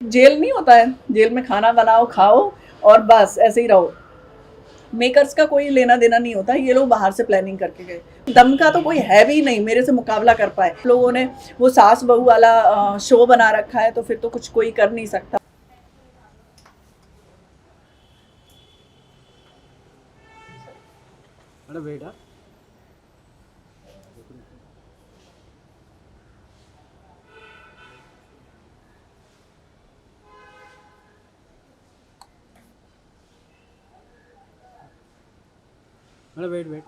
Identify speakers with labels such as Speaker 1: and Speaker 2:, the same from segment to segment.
Speaker 1: Jail नहीं होता है, जेल में खाना बनाओ खाओ और बस ऐसे ही रहो। मेकर्स का कोई लेना देना नहीं होता, ये लोग बाहर से प्लानिंग करके गए। दम का तो कोई है भी नहीं मेरे से मुकाबला कर पाए। लोगों ने वो सास बहू वाला शो बना रखा है, तो फिर तो कुछ कोई कर नहीं सकता।
Speaker 2: अरे बेटा अरे वेट वेट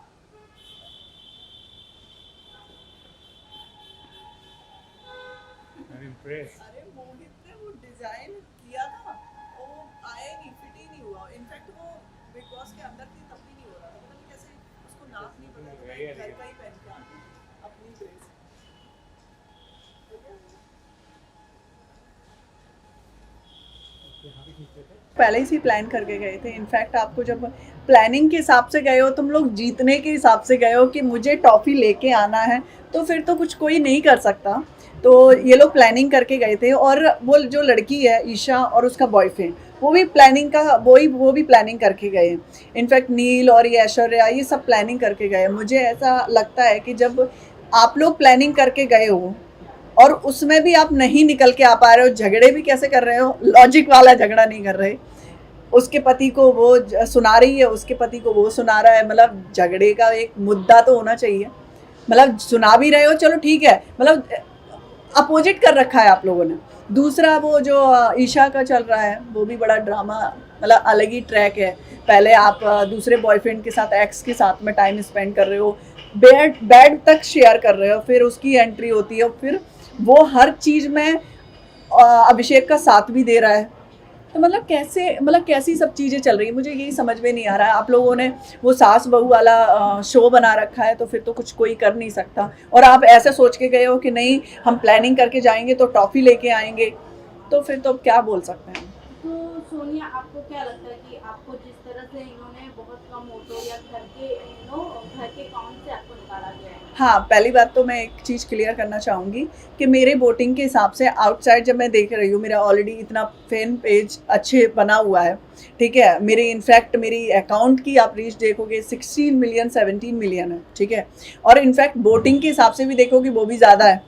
Speaker 1: अरे मोहित ने वो डिजाइन किया था, वो आया नहीं, फिट ही नहीं हुआ। इनफैक्ट वो बिग बॉस के अंदर थी तब भी नहीं हो रहा था। मतलब कैसे उसको नाप नहीं पता था, घर का ही पहन के आती अपनी ड्रेस। पहले ही प्लान करके गए थे। इनफैक्ट आपको जब प्लानिंग के हिसाब से गए हो, तुम लोग जीतने के हिसाब से गए हो कि मुझे टॉफी लेके आना है, तो फिर तो कुछ कोई नहीं कर सकता। तो ये लोग प्लानिंग करके गए थे। और वो जो लड़की है ईशा और उसका बॉयफ्रेंड, वो भी प्लानिंग का वो भी प्लानिंग करके गए। इनफैक्ट नील और ये ऐश्वर्या ये सब प्लानिंग करके गए। मुझे ऐसा लगता है कि जब आप लोग प्लानिंग करके गए हो और उसमें भी आप नहीं निकल के आ पा रहे हो, झगड़े भी कैसे कर रहे हो, लॉजिक वाला झगड़ा नहीं कर रहे। उसके पति को वो सुना रही है, उसके पति को वो सुना रहा है। मतलब झगड़े का एक मुद्दा तो होना चाहिए। मतलब सुना भी रहे हो, चलो ठीक है, मतलब अपोजिट कर रखा है आप लोगों ने। दूसरा वो जो ईशा का चल रहा है, वो भी बड़ा ड्रामा, मतलब अलग ही ट्रैक है। पहले आप दूसरे बॉयफ्रेंड के साथ, एक्स के साथ में टाइम स्पेंड कर रहे हो, बेड तक शेयर कर रहे हो, फिर उसकी एंट्री होती है, फिर वो हर चीज़ में अभिषेक का साथ भी दे रहा है। तो मतलब कैसे, मतलब कैसी सब चीज़ें चल रही है, मुझे यही समझ में नहीं आ रहा है। आप लोगों ने वो सास बहू वाला शो बना रखा है, तो फिर तो कुछ कोई कर नहीं सकता। और आप ऐसे सोच के गए हो कि नहीं हम प्लानिंग करके जाएंगे तो टॉफ़ी लेके आएंगे, तो फिर तो क्या बोल सकते हैं।
Speaker 3: तो सोनिया, आपको क्या लगता है कि आपको जिस तरह से इन्होंने बहुत कम वोटों या घर के काउंट से आपको निकाला गया है?
Speaker 1: हाँ, पहली बात तो मैं एक चीज़ क्लियर करना चाहूँगी कि मेरे वोटिंग के हिसाब से आउटसाइड जब मैं देख रही हूँ, मेरा ऑलरेडी इतना फैन पेज अच्छे बना हुआ है, ठीक है। मेरी इनफैक्ट मेरी अकाउंट की आप रीच देखोगे 16 मिलियन 17 मिलियन है, ठीक है। और इनफैक्ट वोटिंग के हिसाब से भी देखोगे वो भी ज़्यादा है।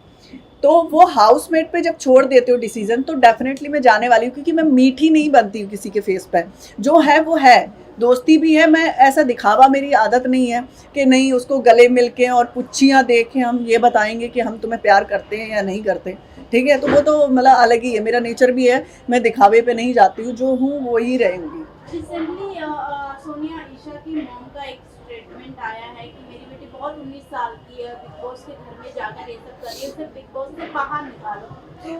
Speaker 1: तो वो हाउसमेट पे जब छोड़ देते हो डिसीजन, तो डेफिनेटली मैं जाने वाली हूँ, क्योंकि मैं मीठी नहीं बनती हूँ किसी के फेस पे। जो है वो है, दोस्ती भी है। मैं ऐसा दिखावा, मेरी आदत नहीं है कि नहीं उसको गले मिल के और पुच्छियाँ दे के हम ये बताएंगे कि हम तुम्हें प्यार करते हैं या नहीं करते, ठीक है। तो वो तो मतलब अलग ही है, मेरा नेचर भी है। मैं दिखावे पे नहीं जाती हूँ, जो हूँ वो ही रहूँगी।
Speaker 3: रिसेंटली सोनिया, ईशा की मॉम का एक स्टेटमेंट आया है कि मेरी बेटी बहुत 19 साल की है, बिग बॉस के घर में जाकर ये सब कर रही है, सिर्फ बिग बॉस से बाहर निकालो।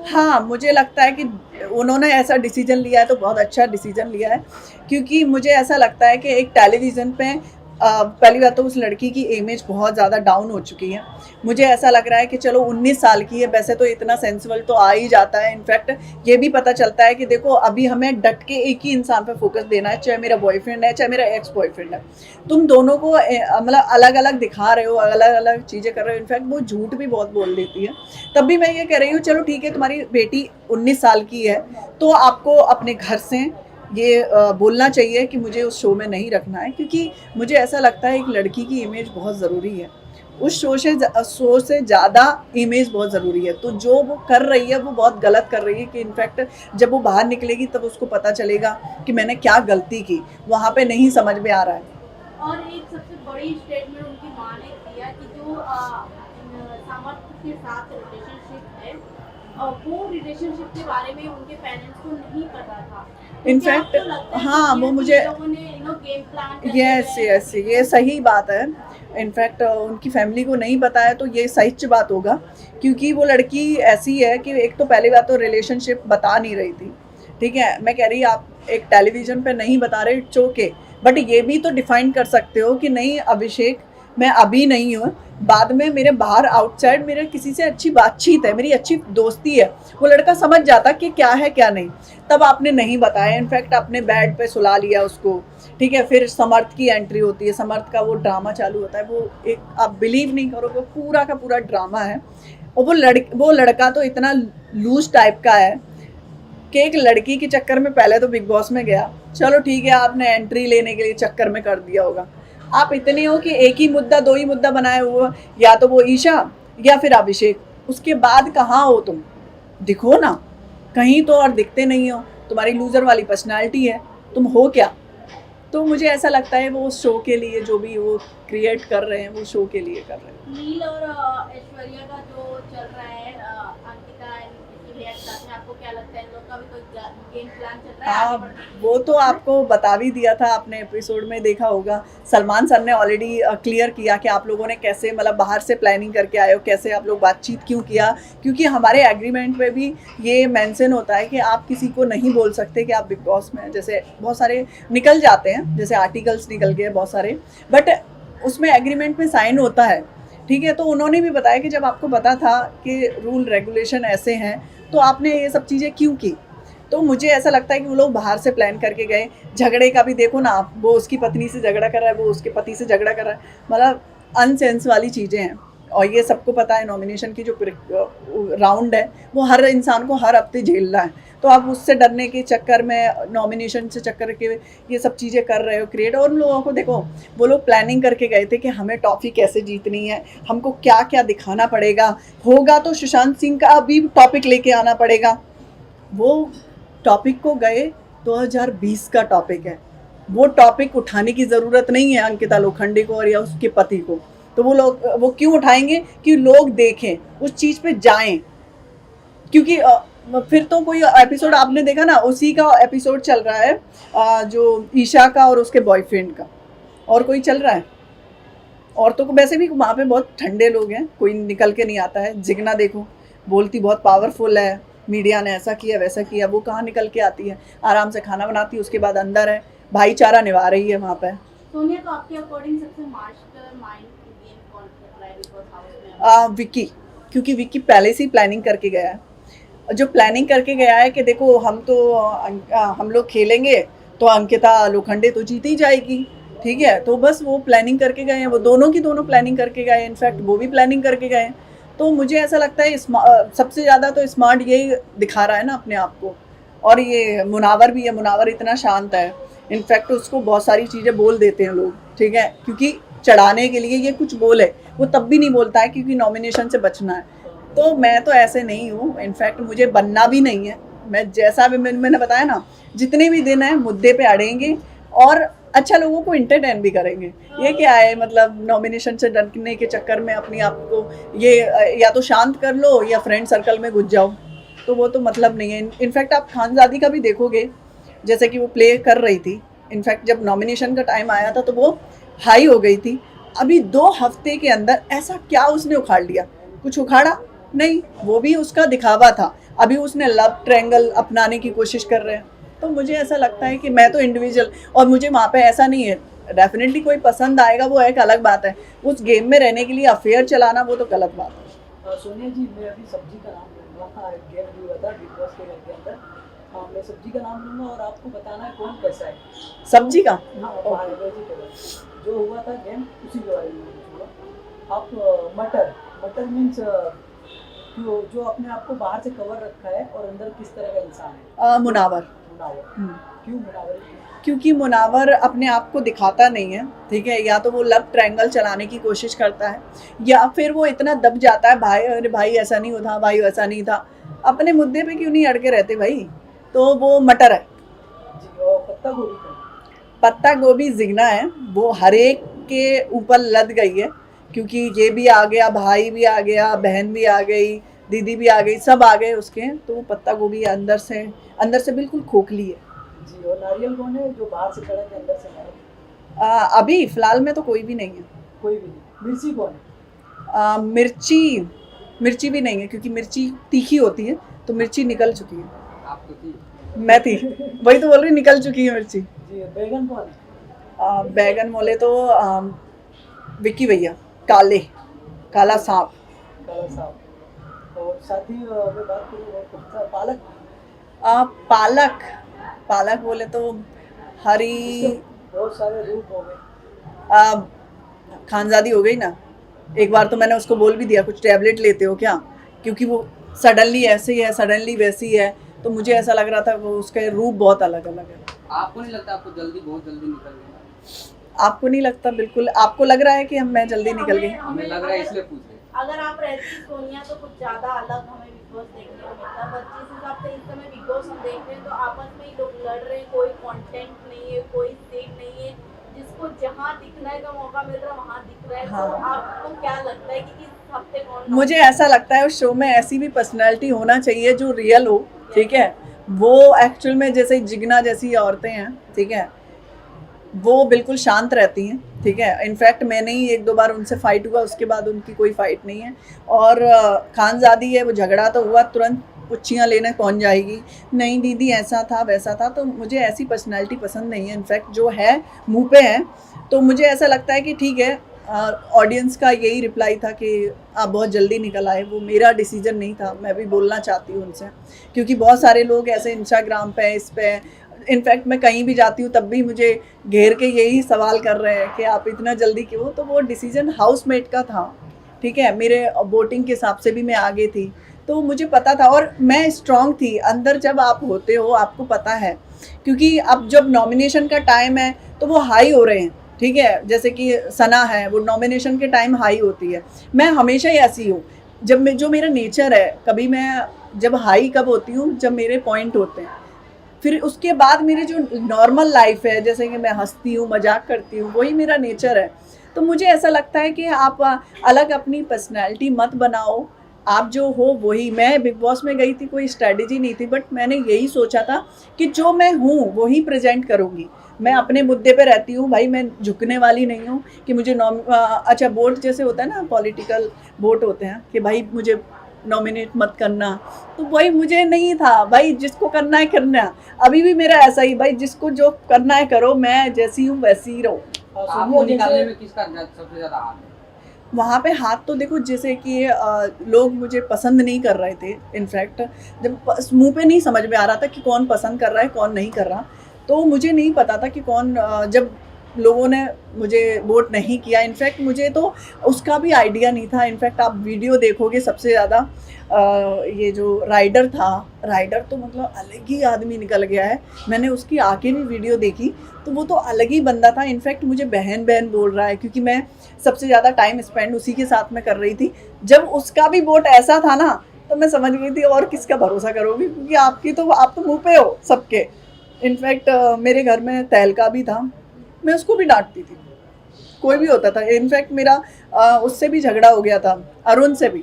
Speaker 1: हाँ, मुझे लगता है कि उन्होंने ऐसा डिसीजन लिया है तो बहुत अच्छा डिसीजन लिया है। क्योंकि मुझे ऐसा लगता है कि एक टेलीविज़न पे पहली बात तो उस लड़की की इमेज बहुत ज़्यादा डाउन हो चुकी है। मुझे ऐसा लग रहा है कि चलो 19 साल की है, वैसे तो इतना सेंसिबल तो आ ही जाता है। इनफैक्ट ये भी पता चलता है कि देखो अभी हमें डट के एक ही इंसान पे फोकस देना है, चाहे मेरा बॉयफ्रेंड है चाहे मेरा एक्स बॉयफ्रेंड है। तुम दोनों को मतलब अलग अलग दिखा रहे हो, अलग अलग चीज़ें कर रहे हो। इनफैक्ट वो झूठ भी बहुत बोल देती है। तब भी मैं ये कह रही हूँ, चलो ठीक है, तुम्हारी बेटी 19 साल की है, तो आपको अपने घर से ये बोलना चाहिए कि मुझे उस शो में नहीं रखना है। क्योंकि मुझे ऐसा लगता है एक लड़की की इमेज बहुत ज़रूरी है। उस शो से ज़्यादा इमेज बहुत ज़रूरी है। तो जो वो कर रही है वो बहुत गलत कर रही है। कि इनफैक्ट जब वो बाहर निकलेगी तब उसको पता चलेगा कि मैंने क्या गलती की, वहाँ पे नहीं समझ में आ रहा है।
Speaker 3: और एक सबसे बड़ी स्टेटमेंट उनकी माँ ने दिया कि जो सामर्थ्य के साथ रिलेशनशिप है, वो रिलेशनशिप के बारे में उनके पेरेंट्स को नहीं पता था।
Speaker 1: इनफैक्ट हाँ, वो मुझे
Speaker 3: गेम प्लान
Speaker 1: यस यस ये सही बात है। इनफैक्ट उनकी फैमिली को नहीं पता है, तो ये सच बात होगा। क्योंकि वो लड़की ऐसी है कि एक तो पहली बात तो रिलेशनशिप बता नहीं रही थी, ठीक है। मैं कह रही आप एक टेलीविज़न पे नहीं बता रहे, इट्स ओके, बट ये भी तो डिफाइन कर सकते हो कि नहीं अभिषेक, मैं अभी नहीं हूँ, बाद में मेरे बाहर आउटसाइड मेरे किसी से अच्छी बातचीत है, मेरी अच्छी दोस्ती है, वो लड़का समझ जाता कि क्या है क्या नहीं। तब आपने नहीं बताया, इनफैक्ट आपने बेड पे सुला लिया उसको, ठीक है। फिर समर्थ की एंट्री होती है, समर्थ का वो ड्रामा चालू होता है। वो एक, आप बिलीव नहीं करोगे, पूरा का पूरा ड्रामा है। और वो लड़का तो इतना लूज टाइप का है। कि एक लड़की के चक्कर में पहले तो बिग बॉस में गया, चलो ठीक है आपने एंट्री लेने के लिए चक्कर में कर दिया होगा, आप इतने हो कि एक ही मुद्दा दो ही मुद्दा बनाए हुए हो, या तो वो ईशा या फिर अभिषेक, उसके बाद कहाँ हो तुम, दिखो ना कहीं तो, और दिखते नहीं हो, तुम्हारी लूजर वाली पर्सनालिटी है, तुम हो क्या। तो मुझे ऐसा लगता है वो शो के लिए जो भी वो क्रिएट कर रहे हैं वो शो के लिए कर रहे हैं।
Speaker 3: नील और ऐश्वर्या का जो चल रहा है, अंकिता एंड भैया के साथ में, आपको क्या लगता है इन लोग का भी कोई गेम प्लान चल रहा है आगे बढ़ने के लिए?
Speaker 1: वो तो आपको बता भी दिया था, आपने एपिसोड में देखा होगा, सलमान सर ने ऑलरेडी क्लियर किया कि आप लोगों ने कैसे मतलब बाहर से प्लानिंग करके आए हो, कैसे आप लोग बातचीत क्यों किया, क्योंकि हमारे एग्रीमेंट में भी ये मेंशन होता है कि आप किसी को नहीं बोल सकते कि आप बिग बॉस में, जैसे बहुत सारे निकल जाते हैं, जैसे आर्टिकल्स निकल गए बहुत सारे, बट उसमें एग्रीमेंट में साइन होता है, ठीक है। तो उन्होंने भी बताया कि जब आपको पता था कि रूल रेगुलेशन ऐसे हैं तो आपने ये सब चीज़ें क्यों की। तो मुझे ऐसा लगता है कि वो लोग बाहर से प्लान करके गए। झगड़े का भी देखो ना आप, वो उसकी पत्नी से झगड़ा कर रहा है, वो उसके पति से झगड़ा कर रहा है, मतलब अनसेंस वाली चीज़ें हैं। और ये सबको पता है नॉमिनेशन की जो राउंड है वो हर इंसान को हर हफ्ते झेलना है, तो आप उससे डरने के चक्कर में, नॉमिनेशन से चक्कर के ये सब चीज़ें कर रहे हो क्रिएट। और उन लोगों को देखो, वो लोग प्लानिंग करके गए थे कि हमें टॉफ़ी कैसे जीतनी है, हमको क्या क्या दिखाना पड़ेगा, होगा तो सुशांत सिंह का भी टॉपिक लेके आना पड़ेगा। वो टॉपिक को गए 2020 का टॉपिक है, वो टॉपिक उठाने की ज़रूरत नहीं है अंकिता लोखंडे को और या उसके पति को। तो वो लोग वो क्यों उठाएंगे कि लोग देखें, उस चीज़ पे जाएं, क्योंकि फिर तो कोई एपिसोड आपने देखा ना, उसी का एपिसोड चल रहा है जो ईशा का और उसके बॉयफ्रेंड का, और कोई चल रहा है। औरतों को वैसे भी वहाँ पे बहुत ठंडे लोग हैं, कोई निकल के नहीं आता है। जिगना देखो, बोलती बहुत पावरफुल है, मीडिया ने ऐसा किया वैसा किया, वो कहाँ निकल के आती है, आराम से खाना बनाती है, उसके बाद अंदर है, भाईचारा निभा रही है वहाँ पे।
Speaker 3: सोनिया, तो आपके अकॉर्डिंग सबसे मास्टरमाइंड गेम कौन खेल रहा है बिग बॉस हाउस में?
Speaker 1: विक्की, क्योंकि विक्की पहले से ही प्लानिंग करके गया है। जो प्लानिंग करके गया है कि देखो हम लोग खेलेंगे तो अंकिता लोखंडे तो जीत ही जाएगी, ठीक है। तो बस वो प्लानिंग करके गए हैं, वो दोनों की दोनों प्लानिंग करके गए हैं, इनफैक्ट वो भी प्लानिंग करके गए हैं। तो मुझे ऐसा लगता है सबसे ज़्यादा तो स्मार्ट यही दिखा रहा है ना अपने आप को। और ये मुनावर भी है, मुनावर इतना शांत है, इनफैक्ट उसको बहुत सारी चीज़ें बोल देते हैं लोग, ठीक है, क्योंकि चढ़ाने के लिए ये कुछ बोले, वो तब भी नहीं बोलता है क्योंकि नॉमिनेशन से बचना है। तो मैं तो ऐसे नहीं हूँ, इनफैक्ट मुझे बनना भी नहीं है। मैं जैसा भी मैंने बताया ना, जितने भी दिन हैं मुद्दे पे अड़ेंगे और अच्छा लोगों को इंटरटेन भी करेंगे। ये क्या है, मतलब नॉमिनेशन से डरने के चक्कर में अपने आप को ये या तो शांत कर लो या फ्रेंड सर्कल में घुस जाओ, तो वो तो मतलब नहीं है। इनफैक्ट आप खानजादी का भी देखोगे, जैसे कि वो प्ले कर रही थी, इनफैक्ट जब नॉमिनेशन का टाइम आया था तो वो हाई हो गई थी। अभी 2 हफ्ते के अंदर ऐसा क्या उसने उखाड़ लिया, कुछ उखाड़ा नहीं, वो भी उसका दिखावा था। अभी उसने लव ट्रायंगल अपनाने की कोशिश कर रहे हैं। तो मुझे ऐसा लगता है कि मैं तो इंडिविजुअल, और मुझे वहाँ पे ऐसा नहीं है, डेफिनेटली कोई पसंद आएगा वो एक अलग बात है, उस गेम में रहने के लिए अफेयर चलाना वो तो गलत बात है।
Speaker 2: सोनिया जी, मैं अभी सब्जी का नाम लूँगा, गेम भी हुआ था बिग बॉस के घर के अंदर। मैं सब्जी का नाम लूँगा और आपको बताना है कौन कैसा है।
Speaker 1: सब्जी का?
Speaker 2: हाँ, वेजिटेबल जो हुआ था गेम, उसी के बारे में पूछूंगा। आप मटर मीन्स जो अपने आप को बाहर से कवर रखा है और अंदर किस तरह का इंसान है?
Speaker 1: मुनावर।
Speaker 2: क्यों मुनावर?
Speaker 1: क्योंकि मुनावर अपने आप को दिखाता नहीं है, ठीक है, या तो वो लव ट्रायंगल चलाने की कोशिश करता है, या फिर वो इतना दब जाता है, भाई अरे भाई ऐसा नहीं होता, भाई वैसा नहीं था, अपने मुद्दे पे क्यों नहीं अड़के रहते भाई। तो वो मटर है।
Speaker 2: पत्ता गोभी का?
Speaker 1: पत्ता गोभी जिगना है, वो हर एक के ऊपर लद गई है, क्योंकि ये भी आ गया, भाई भी आ गया, बहन भी आ गई, दीदी भी आ गई, सब आ गए उसके। तो वो पत्ता गोभी अंदर से बिल्कुल खोखली है
Speaker 2: जी। और नारियल कौन है जो बाहर से खड़ा है अंदर से नारियल?
Speaker 1: अभी फिलहाल में तो कोई भी नहीं है।
Speaker 2: कोई भी नहीं। मिर्ची कौन है?
Speaker 1: मिर्ची भी नहीं है, क्योंकि मिर्ची तीखी होती है, तो मिर्ची निकल चुकी है।
Speaker 2: आप तो थी।
Speaker 1: मैं थी, वही तो बोल रही, निकल चुकी है मिर्ची।
Speaker 2: जी। बैगन कौन है?
Speaker 1: बैगन बोले तो विक्की भैया, काला सांप।
Speaker 2: काला सांप। और साथ ही मैं बात करूँ
Speaker 1: पालक बोले तो हरी।
Speaker 2: बहुत सारे रूप हो गए।
Speaker 1: खानजादी हो गई ना। एक बार तो मैंने उसको बोल भी दिया, कुछ टैबलेट लेते हो क्या, क्योंकि वो सडनली ऐसे ही है, सडनली वैसी है, तो मुझे ऐसा लग रहा था वो उसका रूप बहुत अलग अलग है।
Speaker 4: आपको नहीं लगता आपको बहुत जल्दी निकल गया?
Speaker 1: आपको नहीं लगता? बिल्कुल आपको लग रहा है कि मैं जल्दी निकल गई?
Speaker 4: हमें लग रहा है इसलिए पूछ रहे हैं।
Speaker 3: अगर आप रहती सोनिया तो कुछ ज्यादा अलग हमें बिग बॉस देखने को मिलता है, बट जिस हिसाब से इस समय बिग बॉस हम देख रहे हैं तो आपस में ही लोग लड़ रहे हैं, कोई कंटेंट नहीं है, कोई सीन नहीं है, जिसको जहाँ दिखने का मौका मिल रहा है वहाँ दिख रहा है।
Speaker 1: हाँ।
Speaker 3: तो आपको क्या लगता है कि इस हफ्ते कौन?
Speaker 1: मुझे ऐसा लगता है उस शो में ऐसी भी पर्सनैलिटी होना चाहिए जो रियल हो, ठीक है। वो एक्चुअल में जैसे जिग्ना जैसी औरतें हैं, ठीक है, वो बिल्कुल शांत रहती हैं, ठीक है। इनफैक्ट मैंने ही 1-2 बार उनसे फाइट हुआ, उसके बाद उनकी कोई फाइट नहीं है। और खानजादी है, वो झगड़ा तो हुआ तुरंत पुच्छियाँ लेने पहुंच जाएगी, नहीं दीदी ऐसा था वैसा था। तो मुझे ऐसी पर्सनैलिटी पसंद नहीं है। इनफैक्ट जो है मुंह पे है, तो मुझे ऐसा लगता है कि ठीक है, ऑडियंस का यही रिप्लाई था कि आप बहुत जल्दी निकल आए। वो मेरा डिसीजन नहीं था, मैं भी बोलना चाहती हूँ उनसे, क्योंकि बहुत सारे लोग ऐसे इंस्टाग्राम पे इस पे, इनफैक्ट मैं कहीं भी जाती हूँ तब भी मुझे घेर के यही सवाल कर रहे हैं कि आप इतना जल्दी क्यों। तो वो डिसीजन हाउसमेट का था, ठीक है। मेरे वोटिंग के हिसाब से भी मैं आगे थी, तो मुझे पता था और मैं स्ट्रांग थी अंदर। जब आप होते हो आपको पता है, क्योंकि अब जब नॉमिनेशन का टाइम है तो वो हाई हो रहे हैं, ठीक है। जैसे कि सना है, वो नॉमिनेशन के टाइम हाई होती है। मैं हमेशा ही ऐसी हूँ, जब मैं, जो मेरा नेचर है, कभी मैं जब हाई कब होती हूँ जब मेरे पॉइंट होते हैं। फिर उसके बाद मेरी जो नॉर्मल लाइफ है, जैसे कि मैं हंसती हूँ, मजाक करती हूँ, वही मेरा नेचर है। तो मुझे ऐसा लगता है कि आप अलग अपनी पर्सनैलिटी मत बनाओ, आप जो हो वही। मैं बिग बॉस में गई थी, कोई स्ट्रेटजी नहीं थी, बट मैंने यही सोचा था कि जो मैं हूँ वही प्रेजेंट करूँगी। मैं अपने मुद्दे पे रहती हूँ भाई, मैं झुकने वाली नहीं हूँ कि मुझे अच्छा वोट जैसे होता है ना, पॉलिटिकल वोट होते हैं कि भाई मुझे नॉमिनेट मत करना, तो वही मुझे नहीं था भाई। जिसको करना है करना, अभी भी मेरा ऐसा ही भाई, जिसको जो करना है करो, मैं जैसी हूँ वैसी ही रहूँ।
Speaker 4: आपको निकालने में किसका सबसे ज्यादा हाथ है?
Speaker 1: वहाँ पे हाथ तो देखो, जैसे कि लोग मुझे पसंद नहीं कर रहे थे। इनफैक्ट जब मुंह पे नहीं समझ में आ रहा था कि कौन पसंद कर रहा है कौन नहीं कर रहा, तो मुझे नहीं पता था कि कौन, जब लोगों ने मुझे वोट नहीं किया, इनफैक्ट मुझे तो उसका भी आइडिया नहीं था। इनफैक्ट आप वीडियो देखोगे, सबसे ज़्यादा ये जो राइडर था, राइडर तो मतलब अलग ही आदमी निकल गया है। मैंने उसकी आके भी वीडियो देखी, तो वो तो अलग ही बंदा था। इनफैक्ट मुझे बहन बहन बोल रहा है, क्योंकि मैं सबसे ज़्यादा टाइम स्पेंड उसी के साथ में कर रही थी। जब उसका भी वोट ऐसा था ना, तो मैं समझ गई थी और किसका भरोसा करोगी, क्योंकि आप तो मुँह पे हो सबके। इनफैक्ट मेरे घर में तहलका भी था, मैं उसको भी डांटती थी, कोई भी होता था। इनफैक्ट मेरा उससे भी झगड़ा हो गया था, अरुण से भी,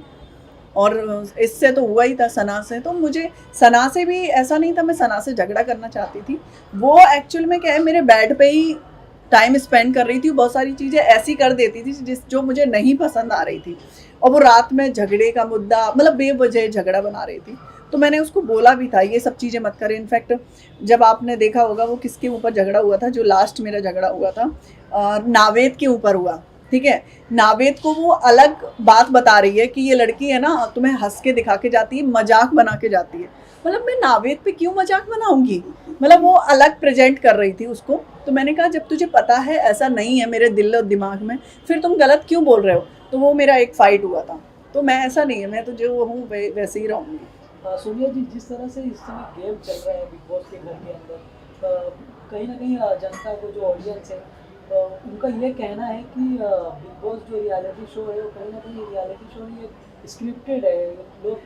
Speaker 1: और इससे तो हुआ ही था, सना से। तो मुझे सना से भी ऐसा नहीं था मैं सना से झगड़ा करना चाहती थी। वो एक्चुअल में क्या है, मेरे बेड पे ही टाइम स्पेंड कर रही थी, बहुत सारी चीज़ें ऐसी कर देती थी जो मुझे नहीं पसंद आ रही थी। और वो रात में झगड़े का मुद्दा, मतलब बेवजह झगड़ा बना रही थी। तो मैंने उसको बोला भी था ये सब चीज़ें मत करें। इनफैक्ट जब आपने देखा होगा वो किसके ऊपर झगड़ा हुआ था, जो लास्ट मेरा झगड़ा हुआ था, नावेद के ऊपर हुआ, ठीक है। नावेद को वो अलग बात बता रही है कि ये लड़की है ना, तुम्हें हंस के दिखा के जाती है, मजाक बना के जाती है। मतलब मैं नावेद पे क्यों मजाक बनाऊंगी, मतलब वो अलग प्रेजेंट कर रही थी उसको। तो मैंने कहा जब तुझे पता है ऐसा नहीं है मेरे दिल और दिमाग में, फिर तुम गलत क्यों बोल रहे हो। तो वो मेरा एक फाइट हुआ था। तो मैं ऐसा नहीं है, मैं तो जो हूँ वैसे ही रहूँगी।
Speaker 2: सोनिया जी, जिस तरह से इस समय गेम चल रहा है बिग बॉस के घर के अंदर, कहीं ना कहीं जनता को, जो ऑडियंस है, उनका ये कहना है कि बिग बॉस जो रियलिटी शो है वो कहीं ना कहीं रियलिटी शो नहीं है, स्क्रिप्टेड है। लोग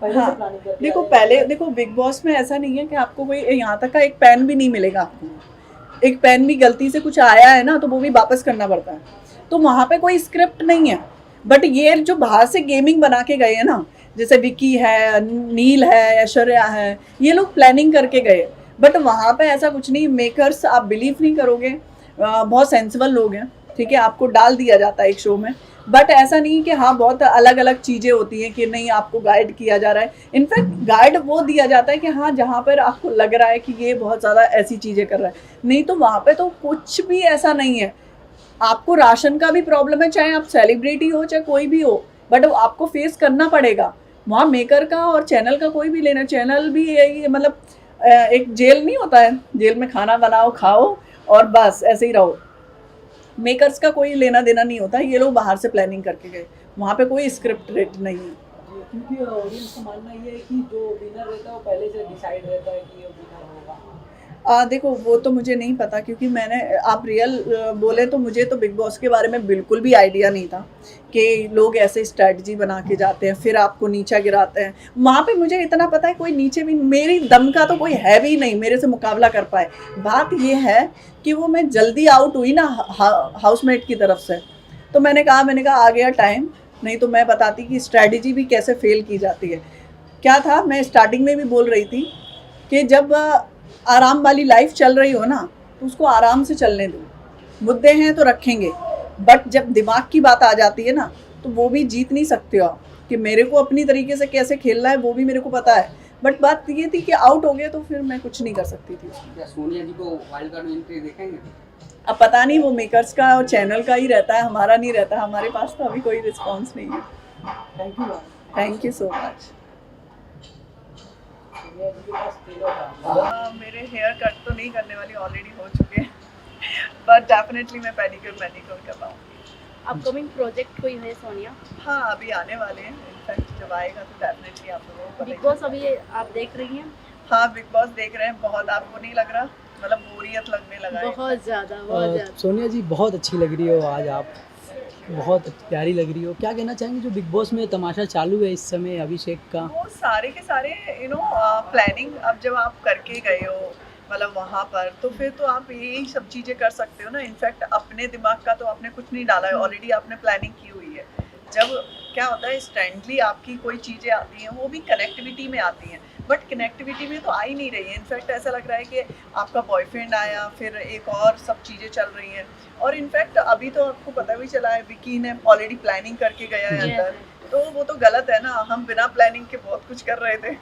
Speaker 2: पहले से प्लानिंग करके
Speaker 1: देखो,
Speaker 2: आ रहे हैं।
Speaker 1: पहले देखो, बिग बॉस में ऐसा नहीं है कि आपको कोई यहाँ तक का एक पेन भी नहीं मिलेगा आपको। एक पेन भी गलती से कुछ आया है ना, तो वो भी वापस करना पड़ता है। तो वहाँ पे कोई स्क्रिप्ट नहीं है। बट ये जो बाहर से गेमिंग बना के गए हैं ना, जैसे विकी है, नील है, ऐश्वर्या है, ये लोग प्लानिंग करके गए। बट वहाँ पे ऐसा कुछ नहीं। मेकर्स, आप बिलीव नहीं करोगे, बहुत सेंसिबल लोग हैं, ठीक है। आपको डाल दिया जाता है एक शो में, बट ऐसा नहीं कि हाँ बहुत अलग अलग चीज़ें होती हैं कि नहीं आपको गाइड किया जा रहा है। इनफैक्ट गाइड वो दिया जाता है कि हाँ जहाँ पर आपको लग रहा है कि ये बहुत ज़्यादा ऐसी चीज़ें कर रहा है, नहीं तो वहाँ पे तो कुछ भी ऐसा नहीं है। आपको राशन का भी प्रॉब्लम है, चाहे आप सेलिब्रिटी हो चाहे कोई भी हो, बट आपको फेस करना पड़ेगा। वहाँ मेकर का और चैनल का कोई भी लेना, चैनल भी यही मतलब एक जेल नहीं होता है, जेल में खाना बनाओ खाओ और बस ऐसे ही रहो। मेकर्स का कोई लेना देना नहीं होता। ये लोग बाहर से प्लानिंग करके गए, वहाँ पे कोई स्क्रिप्ट नहीं है।
Speaker 2: जी, क्योंकि ऑडियंस का मानना ये है कि जो विनर रहता है वो पहले से डिसाइड रहता है कि ये विनर होगा।
Speaker 1: देखो वो तो मुझे नहीं पता, क्योंकि मैंने आप रियल बोले तो मुझे तो बिग बॉस के बारे में बिल्कुल भी आइडिया नहीं था कि लोग ऐसे स्ट्रैटेजी बना के जाते हैं फिर आपको नीचा गिराते हैं। वहाँ पे मुझे इतना पता है कोई नीचे भी, मेरी दम का तो कोई है भी नहीं मेरे से मुकाबला कर पाए। बात ये है कि वो मैं जल्दी आउट हुई ना हाउसमेट की तरफ से, तो मैंने कहा आ गया टाइम, नहीं तो मैं बताती कि स्ट्रैटेजी भी कैसे फेल की जाती है। क्या था, मैं स्टार्टिंग में भी बोल रही थी कि जब आराम वाली लाइफ चल रही हो ना तो उसको आराम से चलने दो, मुद्दे हैं तो रखेंगे, बट जब दिमाग की बात आ जाती है ना तो वो भी जीत नहीं सकते हो आप। कि मेरे को अपनी तरीके से कैसे खेलना है वो भी मेरे को पता है, बट बात ये थी कि आउट हो गए तो फिर मैं कुछ नहीं कर सकती थी।
Speaker 4: क्या सोनिया जी को वाइल्ड कार्ड में एंट्री देखेंगे?
Speaker 1: अब पता नहीं, वो मेकर्स का और चैनल का ही रहता है, हमारा नहीं रहता। हमारे पास तो अभी कोई रिस्पॉन्स नहीं है।
Speaker 2: Thank you ma'am.
Speaker 1: Thank you so much.
Speaker 2: Sonia ji के पास तेलो था।
Speaker 1: मेरे हेयर कट तो नहीं करने वाली, ऑलरेडी हो चुके हैं, बट डेफिनेटली मैं पेडिक्योर कर पाऊँगी।
Speaker 3: अपकमिंग प्रोजेक्ट कोई है सोनिया?
Speaker 1: हाँ, अभी आने वाले हैं, इनफैक्ट जब आएगा तो डेफिनेटली आप लोगों को
Speaker 3: बिग
Speaker 1: पता
Speaker 3: बॉस अभी आप देख रही हैं?
Speaker 1: हाँ, बिग बॉस देख रहे हैं। बहुत, आपको नहीं लग रहा? मतलब बोरियत लगने लगा है।
Speaker 3: बहुत ज़्यादा।
Speaker 2: सोनिया जी बहुत अच्छी लग रही हो आज आप, बहुत प्यारी लग रही हो। क्या कहना चाहेंगे जो बिग बॉस में तमाशा चालू है इस समय अभिषेक का?
Speaker 1: वो सारे के सारे प्लानिंग अब जब आप करके गए हो मतलब वहाँ पर, तो फिर तो आप यही सब चीज़ें कर सकते हो ना। इनफैक्ट अपने दिमाग का तो आपने कुछ नहीं डाला है, ऑलरेडी आपने प्लानिंग की हुई है। जब क्या होता है इंस्टेंटली आपकी कोई चीज़ें आती हैं, वो भी कनेक्टिविटी में आती हैं, बट कनेक्टिविटी में तो आ ही नहीं रही है। इनफैक्ट ऐसा लग रहा है कि आपका बॉयफ्रेंड आया, फिर एक और सब चीज़ें चल रही हैं। और इनफैक्ट अभी तो आपको पता भी चला है विकी ने ऑलरेडी प्लानिंग करके गया है अंदर, तो वो तो गलत है ना। हम बिना प्लानिंग के बहुत कुछ कर रहे थे,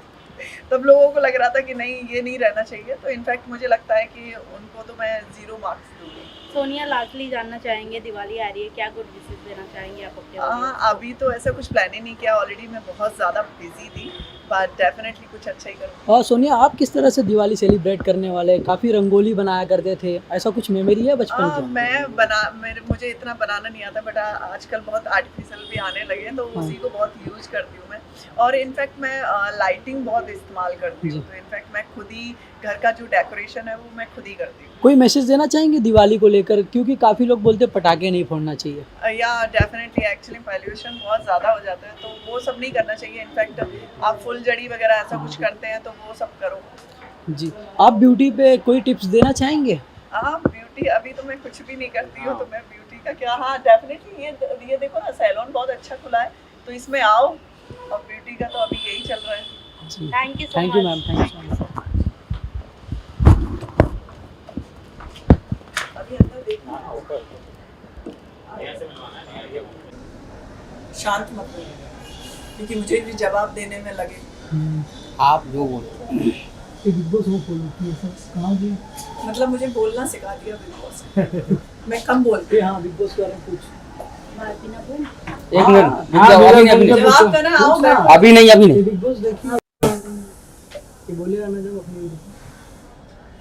Speaker 1: तब लोगों को लग रहा था कि नहीं ये नहीं रहना चाहिए। तो इनफैक्ट मुझे लगता है कि उनको तो मैं 0 मार्क्स दूंगी।
Speaker 3: सोनिया लास्टली जानना चाहेंगे, दिवाली आ रही है, क्या गुड विशेस देना चाहेंगे आप अपने audience को?
Speaker 1: अभी तो ऐसा कुछ प्लान ही नहीं किया, ऑलरेडी मैं बहुत ज़्यादा बिजी थी, बट डेफिनेटली कुछ अच्छा ही करूँगी।
Speaker 2: और सोनिया आप किस तरह से दिवाली सेलिब्रेट करने वाले? काफ़ी रंगोली बनाया करते थे, ऐसा कुछ मेमोरी है बचपन की?
Speaker 1: मुझे इतना बनाना नहीं आता, बट आजकल बहुत आर्टिफिशियल भी आने लगे हैं, तो उसी को बहुत यूज करती हूँ मैं। और इनफैक्ट मैं लाइटिंग बहुत इस्तेमाल करती हूँ, तो इनफैक्ट मैं खुद ही घर का जो डेकोरेशन है वो मैं खुद ही करती हूँ।
Speaker 2: कोई मैसेज देना चाहेंगे दिवाली को लेकर, क्योंकि काफ़ी लोग बोलते हैं पटाखे नहीं फोड़ना चाहिए?
Speaker 1: या डेफिनेटली, एक्चुअली पॉल्यूशन बहुत ज़्यादा हो जाता है, तो वो सब नहीं करना चाहिए। इनफैक्ट आप फुलझड़ी वगैरह ऐसा कुछ करते हैं तो वो सब करो।
Speaker 2: जी, आप ब्यूटी पे कोई टिप्स देना चाहेंगे?
Speaker 1: हाँ, ब्यूटी अभी तो मैं कुछ भी नहीं करती हूँ, तो मैं ब्यूटी का क्या, हाँ डेफिनेटली ये देखो ना, सैलून बहुत अच्छा खुला है, तो इसमें आओ। और ब्यूटी का तो अभी यही चल रहा है।
Speaker 2: जी,
Speaker 3: Thank you so
Speaker 2: thank you
Speaker 3: much.
Speaker 2: Ma'am, thank you so much.
Speaker 1: अभी अंदर देखना, शांत मत रहिए, क्योंकि मुझे भी जवाब देने में लगे।
Speaker 4: आप जो बोलो।
Speaker 2: बिग बॉस में बोलती है सर, कहाँ जी?
Speaker 1: मतलब मुझे बोलना सिखा दिया बिग बॉस। मैं कम बोलती
Speaker 2: हाँ, बिग बॉस के बारे में कुछ।
Speaker 4: एक मिनट, अभी नहीं,
Speaker 1: जवाब करना, आओ बैठो।
Speaker 4: अभी नहीं।
Speaker 2: बिग बॉस देखिए, ये बोलिएगा ना जब अपनी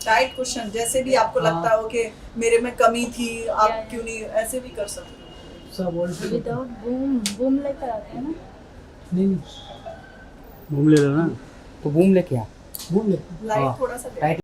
Speaker 1: टाइट क्वेश्चन, जैसे भी आपको लगता हो कि मेरे में कमी थी, आप क्यों नहीं, ऐसे भी कर सकते हो।
Speaker 2: सब बोलते हैं।
Speaker 3: विदाउट बूम लेकर आते हैं ना?
Speaker 2: नहीं,
Speaker 4: घूम ले लो ना, तो घूम लेके आ।
Speaker 2: घूम ले।
Speaker 1: लाइट थोड़ा सा दे।